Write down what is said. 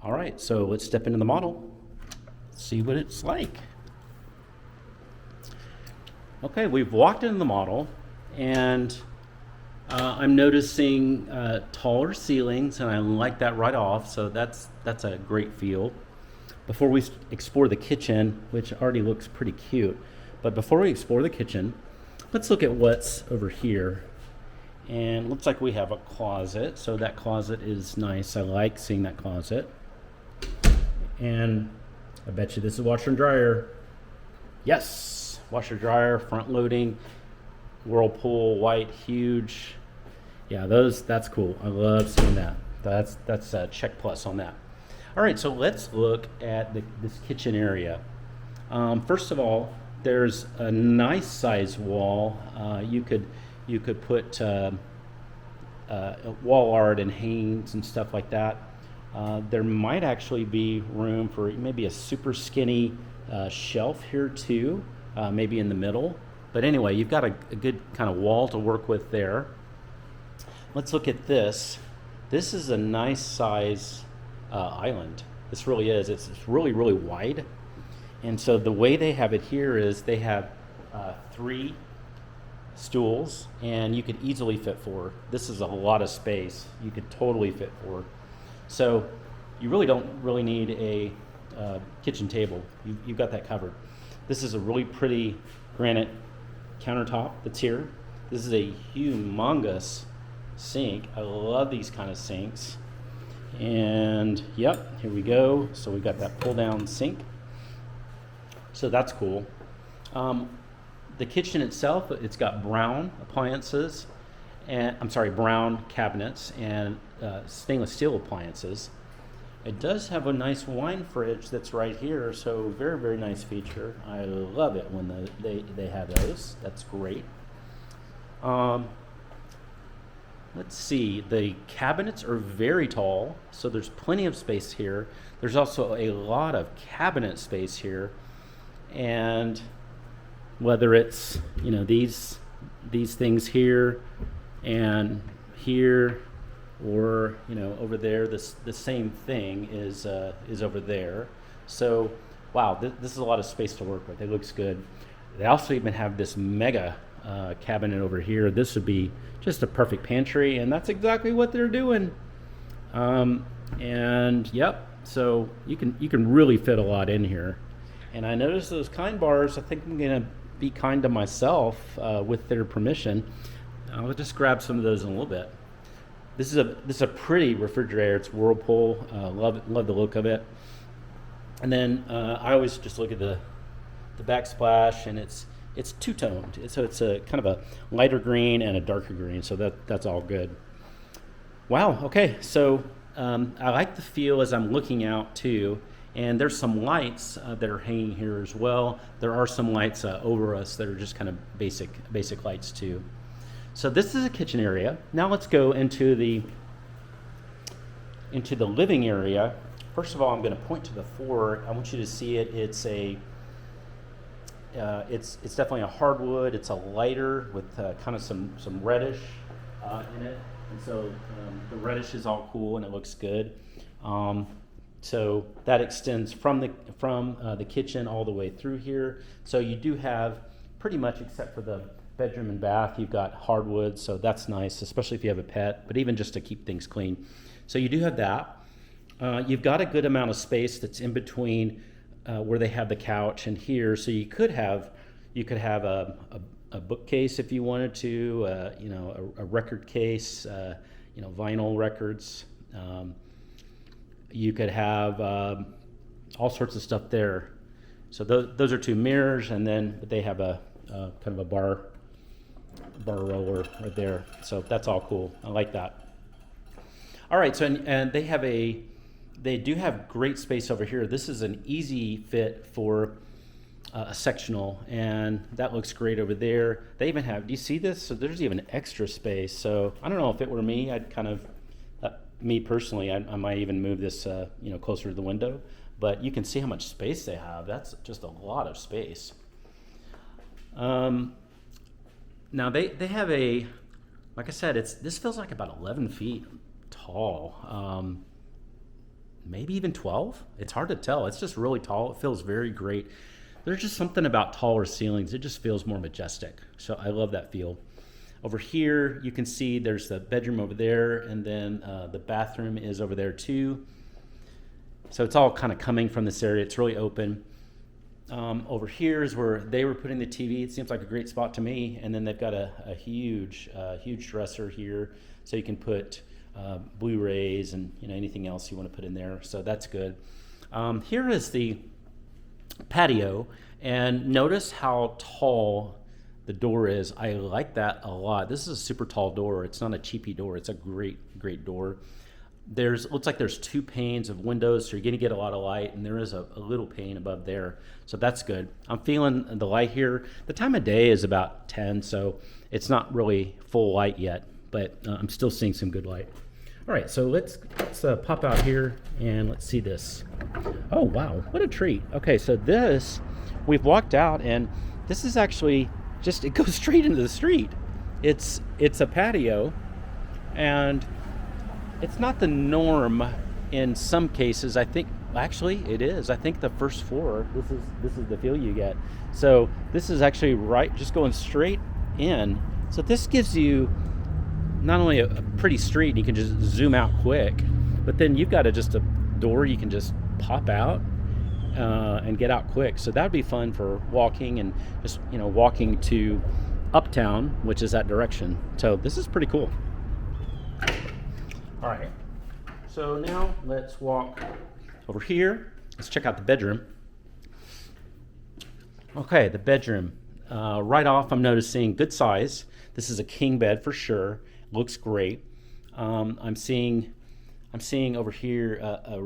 All right, so let's step into the model, see what it's like. Okay, we've walked into the model, and I'm noticing taller ceilings, and I like that right off, so that's a great feel. Before we explore the kitchen, which already looks pretty cute, but before we explore the kitchen, let's look at what's over here. And looks like we have a closet, so that closet is nice. I like seeing that closet. And I bet you this is a washer and dryer. Yes, washer dryer, front loading, Whirlpool, white, huge. Yeah, that's cool. I love seeing that. That's a check plus on that. All right, so let's look at this kitchen area. First of all, there's a nice size wall. You could put wall art and hangings and stuff like that. There might actually be room for maybe a super skinny shelf here too, maybe in the middle. But anyway, you've got a good kind of wall to work with there. Let's look at this. This is a nice size island. This really is. It's really, really wide. And so the way they have it here is they have 3 stools, and you could easily fit 4. This is a lot of space. You could totally fit 4. So you really don't need a kitchen table. You've got that covered. This is a really pretty granite countertop that's here. This is a humongous sink. I love these kind of sinks. And yep, here we go. So we got that pull down sink. So that's cool. The kitchen itself, it's got brown appliances, and brown cabinets and stainless steel appliances. It does have a nice wine fridge that's right here, so very, very nice feature. I love it when they have those. That's great. Let's see, the cabinets are very tall, so there's plenty of space here. There's also a lot of cabinet space here, and whether it's these things here and here, or over there, the same thing is over there. So wow, this is a lot of space to work with. It looks good. They also even have this mega cabinet over here. This would be just a perfect pantry, and that's exactly what they're doing. And yep, so you can really fit a lot in here. And I noticed those kind bars. I think I'm gonna be kind to myself with their permission. I'll just grab some of those in a little bit. This is a pretty refrigerator. It's Whirlpool. Love the look of it. And then I always just look at the backsplash, and it's two-toned. So it's a kind of a lighter green and a darker green. So that's all good. Wow. Okay. So I like the feel as I'm looking out too. And there's some lights that are hanging here as well. There are some lights over us that are just kind of basic lights too. So this is a kitchen area. Now let's go into the living area. First of all, I'm going to point to the fork. I want you to see it. It's definitely a hardwood. It's a lighter with kind of some reddish in it, and so the reddish is all cool and it looks good. So that extends from the kitchen all the way through here. So you do have pretty much, except for the bedroom and bath, you've got hardwood, so that's nice, especially if you have a pet, but even just to keep things clean. So you do have that. You've got a good amount of space that's in between where they have the couch and here. So you could have a bookcase if you wanted to, a record case, vinyl records. You could have all sorts of stuff there. So those are 2 mirrors, and then they have a kind of a bar roller right there. So that's all cool. I like that. All right. So and they do have great space over here. This is an easy fit for a sectional, and that looks great over there. They even have. Do you see this? So there's even extra space. So I don't know if it were me, I'd kind of. Me personally, I might even move this, closer to the window. But you can see how much space they have. That's just a lot of space. Now they have like I said, this feels like about 11 feet tall. maybe even 12. It's hard to tell. It's just really tall. It feels very great. There's just something about taller ceilings. It just feels more majestic. So I love that feel. Over here, you can see there's the bedroom over there, and then the bathroom is over there too. So it's all kind of coming from this area. It's really open. Over here is where they were putting the TV. It seems like a great spot to me. And then they've got a huge dresser here, so you can put Blu-rays and anything else you want to put in there. So that's good. Here is the patio, and notice how tall the door is. I like that a lot. This is a super tall door. It's not a cheapy door. It's a great door. Looks like there's 2 panes of windows, so you're going to get a lot of light, and there is a little pane above there, so that's good. I'm feeling the light here. The time of day is about 10, so it's not really full light yet, but I'm still seeing some good light. All right, so let's pop out here and let's see this. Oh wow, what a treat. Okay, so this, we've walked out, and this is actually just, it goes straight into the street. It's a patio, and it's not the norm in some cases. I think actually it is. I think the first floor, this is the feel you get. So this is actually right, just going straight in. So this gives you not only a pretty street, you can just zoom out quick, but then you've got just a door you can just pop out and get out quick. So that would be fun for walking, and just walking to Uptown, which is that direction. So this is pretty cool. All right, so now let's walk over here. Let's check out the bedroom. Okay, the bedroom. Right off, I'm noticing good size. This is a king bed for sure. Looks great. I'm seeing over here a